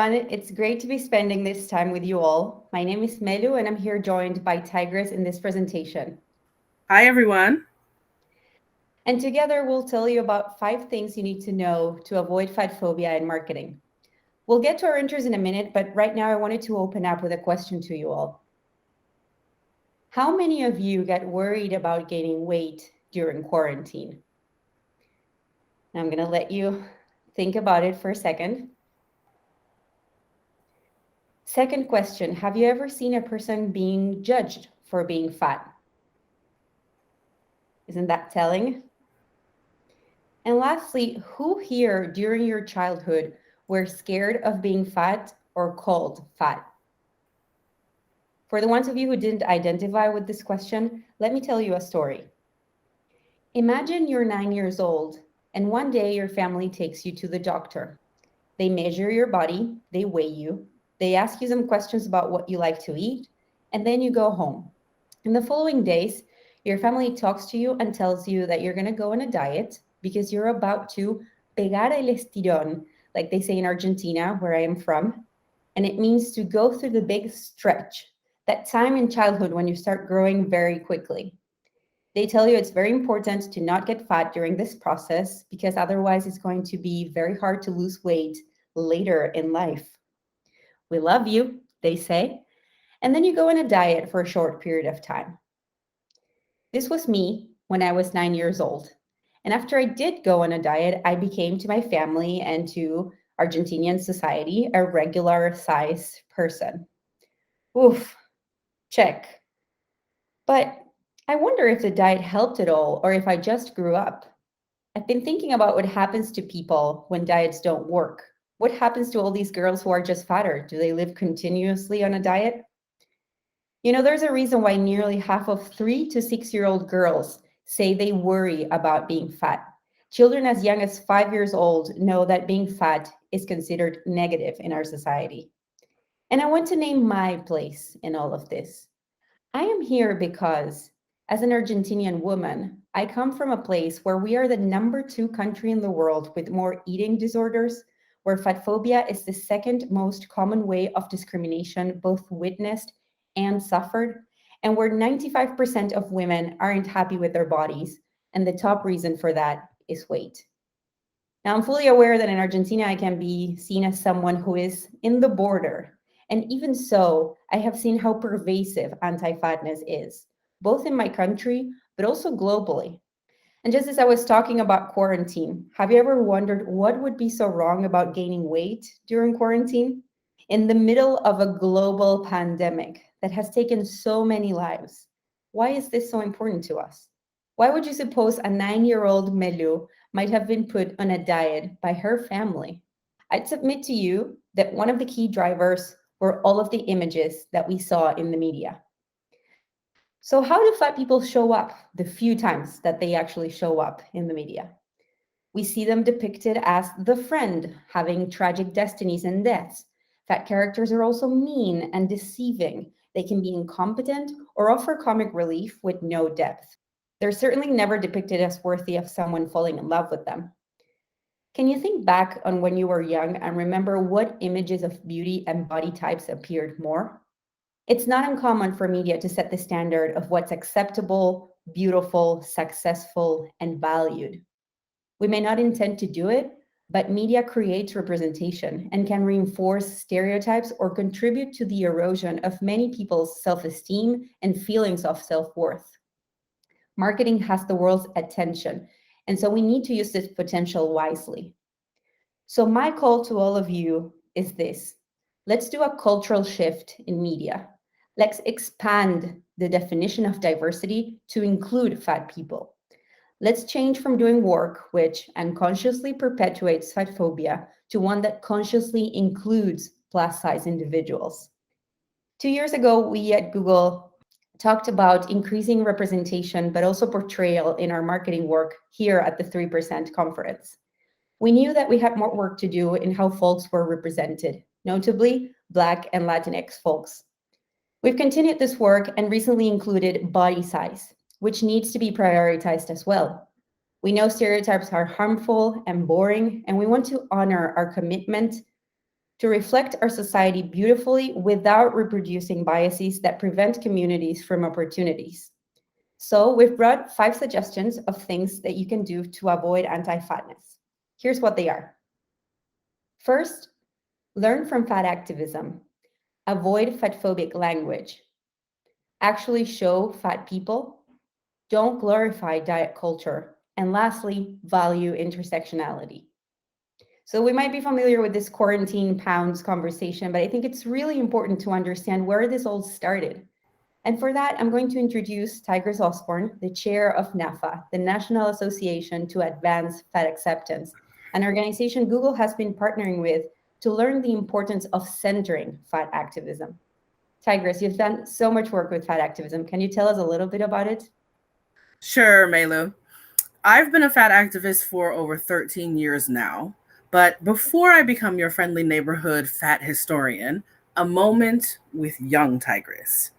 everyone. It's great to be spending this time with you all. My name is Melu, and I'm here joined by Tigress in this presentation. Hi, everyone. And together, we'll tell you about 5 things you need to know to avoid fat phobia in marketing. We'll get to our intros in a minute, but right now, I wanted to open up with a question to you all. How many of you get worried about gaining weight during quarantine? I'm going to let you think about it for a second. Second question, have you ever seen a person being judged for being fat? Isn't that telling? And lastly, who here during your childhood were scared of being fat or called fat? For the ones of you who didn't identify with this question, let me tell you a story. Imagine you're 9 years old, and one day your family takes you to the doctor. They measure your body, they weigh you, they ask you some questions about what you like to eat, and then you go home. In the following days, your family talks to you and tells you that you're going to go on a diet because you're about to pegar el estirón, like they say in Argentina, where I am from. And it means to go through the big stretch, that time in childhood when you start growing very quickly. They tell you it's very important to not get fat during this process because otherwise it's going to be very hard to lose weight later in life. We love you, they say. And then you go on a diet for a short period of time. This was me when I was 9 years old. And after I did go on a diet, I became to my family and to Argentinian society a regular size person. Oof, check. But I wonder if the diet helped at all or if I just grew up. I've been thinking about what happens to people when diets don't work. What happens to all these girls who are just fatter? Do they live continuously on a diet? You know, there's a reason why nearly half of 3 to 6-year-old girls say they worry about being fat. Children as young as 5 years old know that being fat is considered negative in our society. And I want to name my place in all of this. I am here because, as an Argentinian woman, I come from a place where we are the number 2 country in the world with more eating disorders, where fatphobia is the second most common way of discrimination, both witnessed and suffered, and where 95% of women aren't happy with their bodies, and the top reason for that is weight. Now, I'm fully aware that in Argentina, I can be seen as someone who is in the border. And even so, I have seen how pervasive anti-fatness is, both in my country, but also globally. And just as I was talking about quarantine, have you ever wondered what would be so wrong about gaining weight during quarantine? In the middle of a global pandemic that has taken so many lives, why is this so important to us? Why would you suppose a 9-year-old Melu might have been put on a diet by her family? I'd submit to you that one of the key drivers were all of the images that we saw in the media. So how do fat people show up the few times that they actually show up in the media? We see them depicted as the friend, having tragic destinies and deaths. Fat characters are also mean and deceiving. They can be incompetent or offer comic relief with no depth. They're certainly never depicted as worthy of someone falling in love with them. Can you think back on when you were young and remember what images of beauty and body types appeared more? It's not uncommon for media to set the standard of what's acceptable, beautiful, successful, and valued. We may not intend to do it, but media creates representation and can reinforce stereotypes or contribute to the erosion of many people's self-esteem and feelings of self-worth. Marketing has the world's attention, and so we need to use this potential wisely. So my call to all of you is this. Let's do a cultural shift in media. Let's expand the definition of diversity to include fat people. Let's change from doing work which unconsciously perpetuates fat phobia to one that consciously includes plus-size individuals. 2 years ago, we at Google talked about increasing representation, but also portrayal in our marketing work here at the 3% conference. We knew that we had more work to do in how folks were represented, notably Black and Latinx folks. We've continued this work and recently included body size, which needs to be prioritized as well. We know stereotypes are harmful and boring, and we want to honor our commitment to reflect our society beautifully without reproducing biases that prevent communities from opportunities. So we've brought 5 suggestions of things that you can do to avoid anti-fatness. Here's what they are. First, learn from fat activism. Avoid fatphobic language. Actually show fat people. Don't glorify diet culture. And lastly, value intersectionality. So we might be familiar with this quarantine pounds conversation, but I think it's really important to understand where this all started. And for that, I'm going to introduce Tigress Osborn, the chair of NAFA, the National Association to Advance Fat Acceptance, an organization Google has been partnering with to learn the importance of centering fat activism. Tigress, you've done so much work with fat activism. Can you tell us a little bit about it? Sure, Melu. I've been a fat activist for over 13 years now, but before I become your friendly neighborhood fat historian, a moment with young Tigress.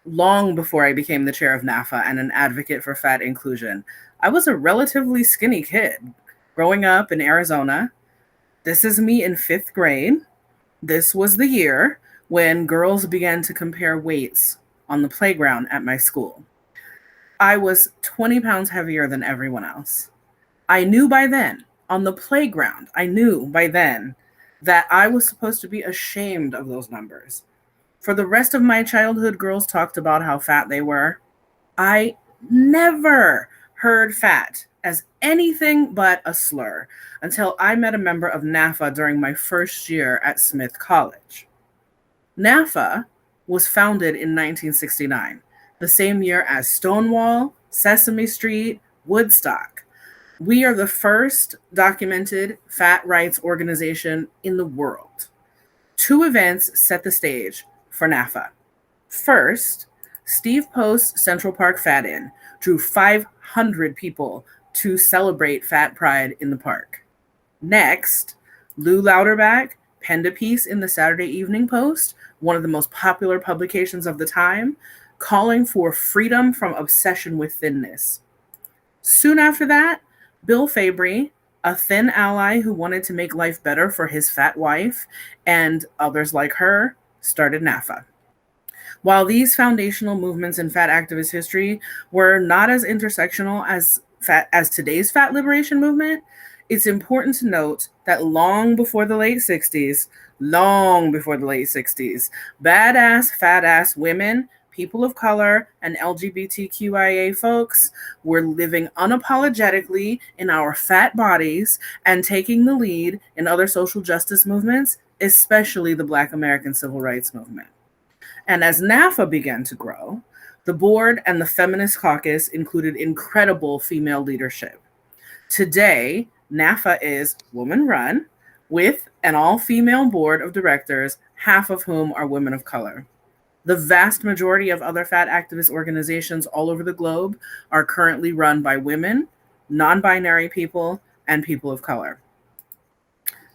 Long before I became the chair of NAFA and an advocate for fat inclusion, I was a relatively skinny kid growing up in Arizona. This is me in 5th grade. This was the year when girls began to compare weights on the playground at my school. I was 20 pounds heavier than everyone else. I knew by then, on the playground, that I was supposed to be ashamed of those numbers. For the rest of my childhood, girls talked about how fat they were. I never heard fat as anything but a slur until I met a member of NAFA during my first year at Smith College. NAFA was founded in 1969, the same year as Stonewall, Sesame Street, Woodstock. We are the first documented fat rights organization in the world. 2 events set the stage for NAFA. First, Steve Post's Central Park Fat In drew 500 people to celebrate Fat Pride in the park. Next, Lou Louderback penned a piece in the Saturday Evening Post, one of the most popular publications of the time, calling for freedom from obsession with thinness. Soon after that, Bill Fabry, a thin ally who wanted to make life better for his fat wife and others like her, started NAFA. While these foundational movements in fat activist history were not as intersectional as today's fat liberation movement, it's important to note that long before the late 60s, badass, fat ass women, people of color, and LGBTQIA folks were living unapologetically in our fat bodies and taking the lead in other social justice movements, especially the Black American Civil Rights Movement. And as NAFA began to grow, the board and the feminist caucus included incredible female leadership. Today, NAFA is woman-run with an all-female board of directors, half of whom are women of color. The vast majority of other fat activist organizations all over the globe are currently run by women, non-binary people, and people of color.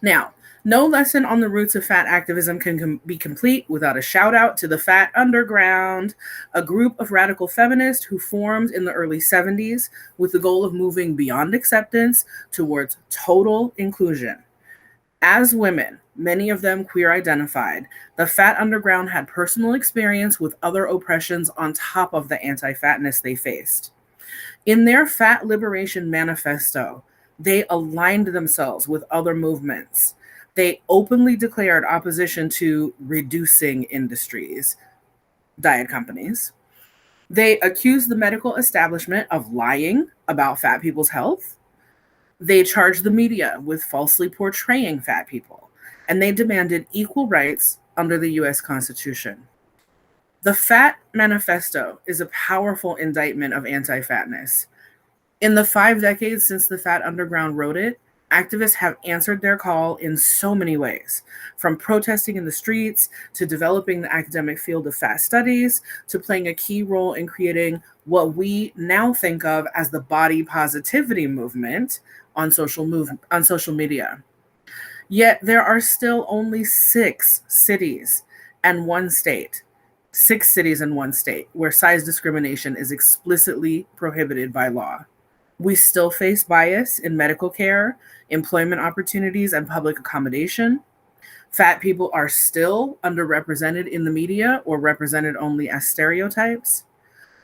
Now, no lesson on the roots of fat activism can be complete without a shout out to the Fat Underground, a group of radical feminists who formed in the early 70s with the goal of moving beyond acceptance towards total inclusion. As women, many of them queer identified, the Fat Underground had personal experience with other oppressions on top of the anti-fatness they faced. In their Fat Liberation Manifesto, they aligned themselves with other movements. They openly declared opposition to reducing industries, diet companies. They accused the medical establishment of lying about fat people's health. They charged the media with falsely portraying fat people. And they demanded equal rights under the US Constitution. The Fat Manifesto is a powerful indictment of anti-fatness. In the 5 decades since the Fat Underground wrote it, activists have answered their call in so many ways, from protesting in the streets to developing the academic field of fat studies to playing a key role in creating what we now think of as the body positivity movement on social media. Yet there are still only 6 cities and 1 state. 6 cities and 1 state where size discrimination is explicitly prohibited by law. We still face bias in medical care, employment opportunities, and public accommodation. Fat people are still underrepresented in the media or represented only as stereotypes.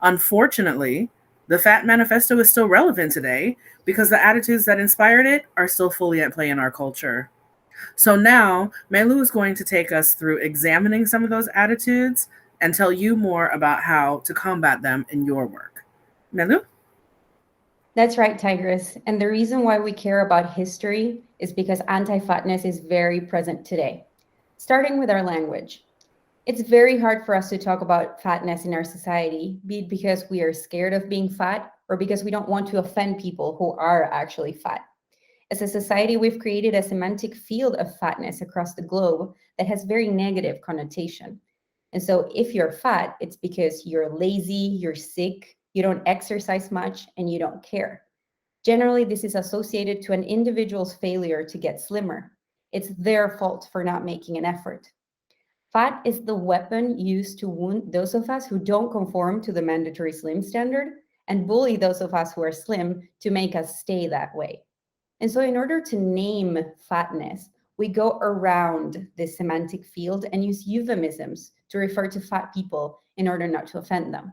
Unfortunately, the Fat Manifesto is still relevant today because the attitudes that inspired it are still fully at play in our culture. So now, Melu is going to take us through examining some of those attitudes and tell you more about how to combat them in your work. Melu? That's right, Tigress. And the reason why we care about history is because anti-fatness is very present today. Starting with our language. It's very hard for us to talk about fatness in our society, be it because we are scared of being fat or because we don't want to offend people who are actually fat. As a society, we've created a semantic field of fatness across the globe that has very negative connotation. And so if you're fat, it's because you're lazy, you're sick, you don't exercise much, and you don't care. Generally, this is associated to an individual's failure to get slimmer. It's their fault for not making an effort. Fat is the weapon used to wound those of us who don't conform to the mandatory slim standard and bully those of us who are slim to make us stay that way. And so, in order to name fatness, we go around this semantic field and use euphemisms to refer to fat people in order not to offend them.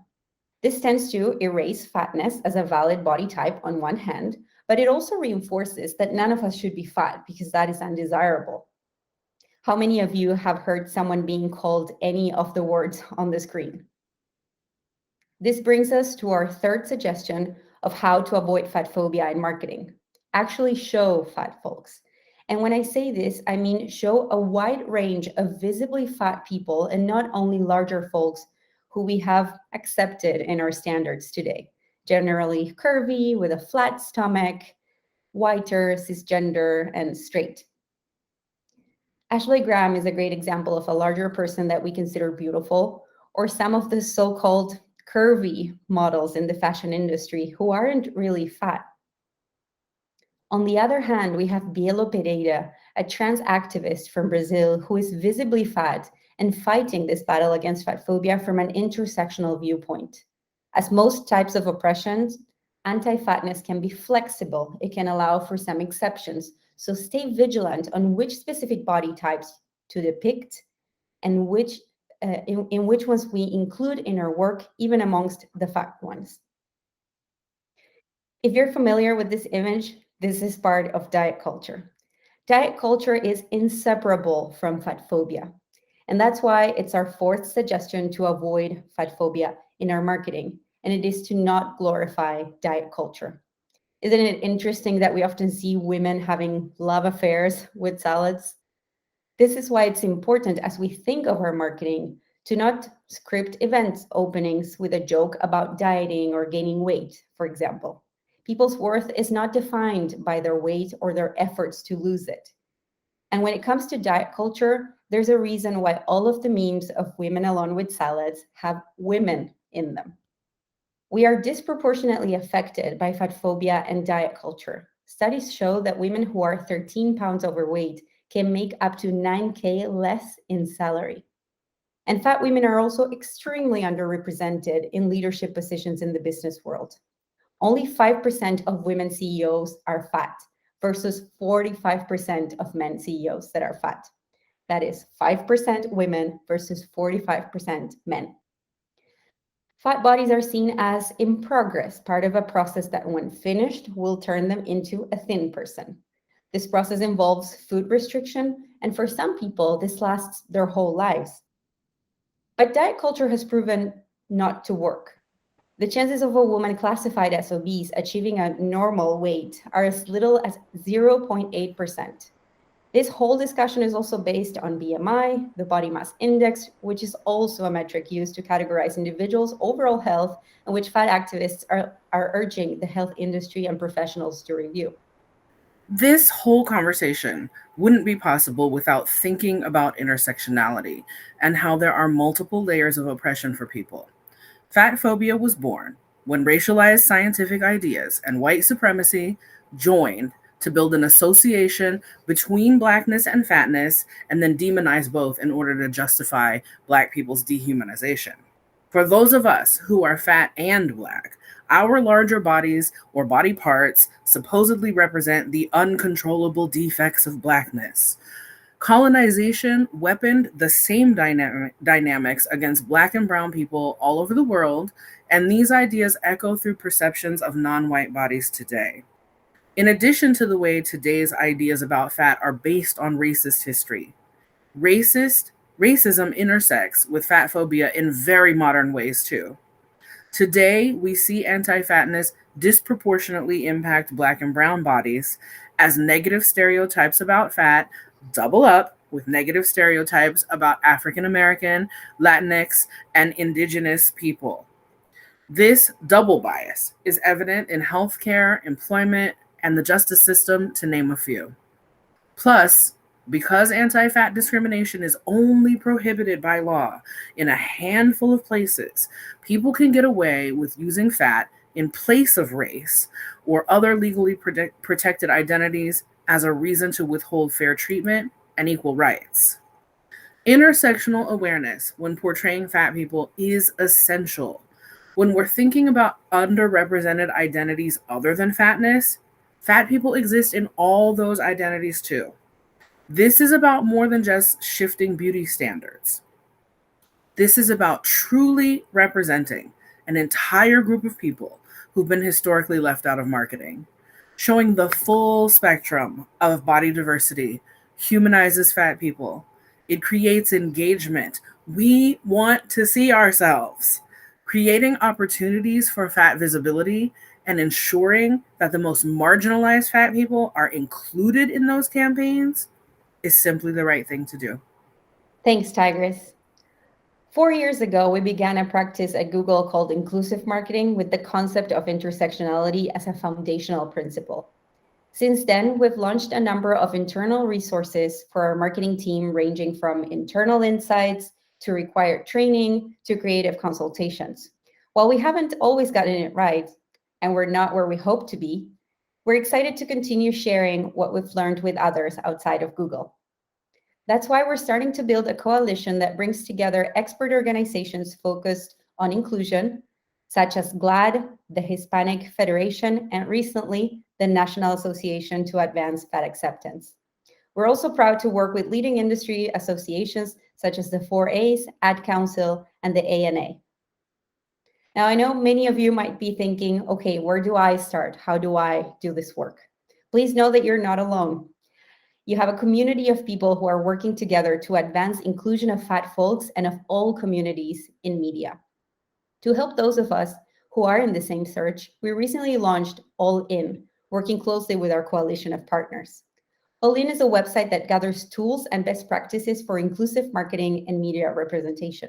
This tends to erase fatness as a valid body type on one hand, but it also reinforces that none of us should be fat because that is undesirable. How many of you have heard someone being called any of the words on the screen? This brings us to our third suggestion of how to avoid fat phobia in marketing. Actually show fat folks. And when I say this, I mean show a wide range of visibly fat people and not only larger folks who we have accepted in our standards today. Generally curvy, with a flat stomach, whiter, cisgender, and straight. Ashley Graham is a great example of a larger person that we consider beautiful, or some of the so-called curvy models in the fashion industry who aren't really fat. On the other hand, we have Bielo Pereira, a trans activist from Brazil who is visibly fat and fighting this battle against fat phobia from an intersectional viewpoint. As most types of oppressions, anti-fatness can be flexible. It can allow for some exceptions. So stay vigilant on which specific body types to depict and in which ones we include in our work, even amongst the fat ones. If you're familiar with this image, this is part of diet culture. Diet culture is inseparable from fat phobia. And that's why it's our fourth suggestion to avoid fat phobia in our marketing. And it is to not glorify diet culture. Isn't it interesting that we often see women having love affairs with salads? This is why it's important as we think of our marketing to not script event openings with a joke about dieting or gaining weight, for example. People's worth is not defined by their weight or their efforts to lose it. And when it comes to diet culture, there's a reason why all of the memes of women alone with salads have women in them. We are disproportionately affected by fat phobia and diet culture. Studies show that women who are 13 pounds overweight can make up to 9K less in salary. And fat women are also extremely underrepresented in leadership positions in the business world. Only 5% of women CEOs are fat versus 45% of men CEOs that are fat. That is 5% women versus 45% men. Fat bodies are seen as in progress, part of a process that when finished will turn them into a thin person. This process involves food restriction, and for some people, this lasts their whole lives. But diet culture has proven not to work. The chances of a woman classified as obese achieving a normal weight are as little as 0.8%. This whole discussion is also based on BMI, the body mass index, which is also a metric used to categorize individuals' overall health and which fat activists are urging the health industry and professionals to review. This whole conversation wouldn't be possible without thinking about intersectionality and how there are multiple layers of oppression for people. Fat phobia was born when racialized scientific ideas and white supremacy joined to build an association between Blackness and fatness and then demonize both in order to justify Black people's dehumanization. For those of us who are fat and Black, our larger bodies or body parts supposedly represent the uncontrollable defects of Blackness. Colonization weaponed the same dynamics against Black and brown people all over the world, and these ideas echo through perceptions of non white bodies today. In addition to the way today's ideas about fat are based on racist history, racism intersects with fat phobia in very modern ways too. Today, we see anti-fatness disproportionately impact Black and brown bodies as negative stereotypes about fat double up with negative stereotypes about African American, Latinx, and Indigenous people. This double bias is evident in healthcare, employment, and the justice system, to name a few. Plus, because anti fat discrimination is only prohibited by law in a handful of places, people can get away with using fat in place of race or other legally protected identities as a reason to withhold fair treatment and equal rights. Intersectional awareness when portraying fat people is essential. When we're thinking about underrepresented identities other than fatness, fat people exist in all those identities too. This is about more than just shifting beauty standards. This is about truly representing an entire group of people who've been historically left out of marketing. Showing the full spectrum of body diversity humanizes fat people. It creates engagement. We want to see ourselves. Creating opportunities for fat visibility and ensuring that the most marginalized fat people are included in those campaigns is simply the right thing to do. Thanks, Tigress. 4 years ago, we began a practice at Google called inclusive marketing with the concept of intersectionality as a foundational principle. Since then, we've launched a number of internal resources for our marketing team, ranging from internal insights to required training to creative consultations. While we haven't always gotten it right, and we're not where we hope to be, we're excited to continue sharing what we've learned with others outside of Google. That's why we're starting to build a coalition that brings together expert organizations focused on inclusion, such as GLAAD, the Hispanic Federation, and recently, the National Association to Advance Fat Acceptance. We're also proud to work with leading industry associations such as the 4A's, Ad Council, and the ANA. Now, I know many of you might be thinking, okay, where do I start? How do I do this work? Please know that you're not alone. You have a community of people who are working together to advance inclusion of fat folks and of all communities in media. To help those of us who are in the same search, we recently launched All In, working closely with our coalition of partners. All In is a website that gathers tools and best practices for inclusive marketing and media representation.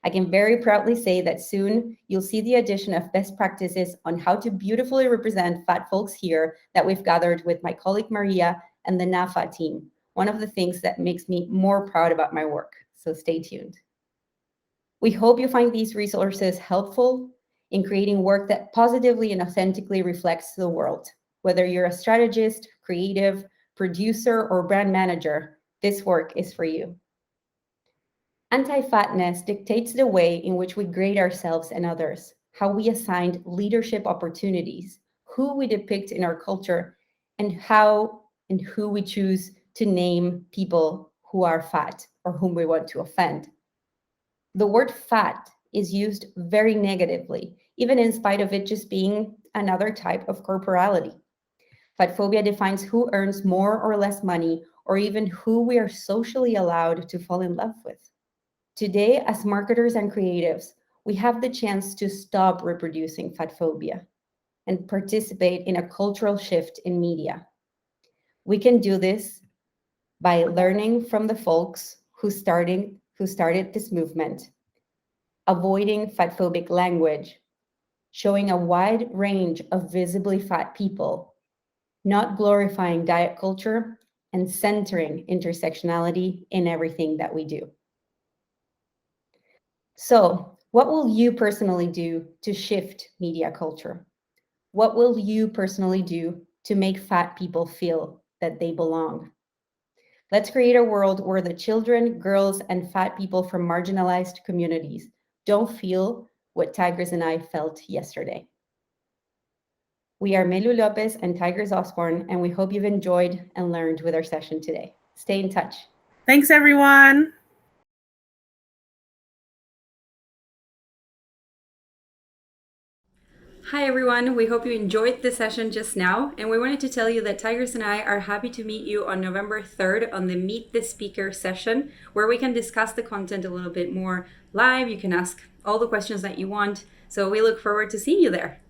I can very proudly say that soon you'll see the addition of best practices on how to beautifully represent fat folks here that we've gathered with my colleague Maria and the NAFA team, one of the things that makes me more proud about my work. So stay tuned. We hope you find these resources helpful in creating work that positively and authentically reflects the world. Whether you're a strategist, creative, producer, or brand manager, this work is for you. Anti-fatness dictates the way in which we grade ourselves and others, how we assign leadership opportunities, who we depict in our culture, and how and who we choose to name people who are fat or whom we want to offend. The word fat is used very negatively, even in spite of it just being another type of corporality. Fatphobia defines who earns more or less money, or even who we are socially allowed to fall in love with. Today, as marketers and creatives, we have the chance to stop reproducing fatphobia and participate in a cultural shift in media. We can do this by learning from the folks who started this movement, avoiding fatphobic language, showing a wide range of visibly fat people, not glorifying diet culture, and centering intersectionality in everything that we do. So, what will you personally do to shift media culture? What will you personally do to make fat people feel that they belong? Let's create a world where the children, girls, and fat people from marginalized communities don't feel what Tigress and I felt yesterday. We are Melu, López, and Tigress Osborn, and we hope you've enjoyed and learned with our session today. Stay in touch. Thanks, everyone. Hi everyone, we hope you enjoyed the session just now, and we wanted to tell you that Tigress and I are happy to meet you on November 3rd on the Meet the Speaker session, where we can discuss the content a little bit more live. You can ask all the questions that you want, so we look forward to seeing you there.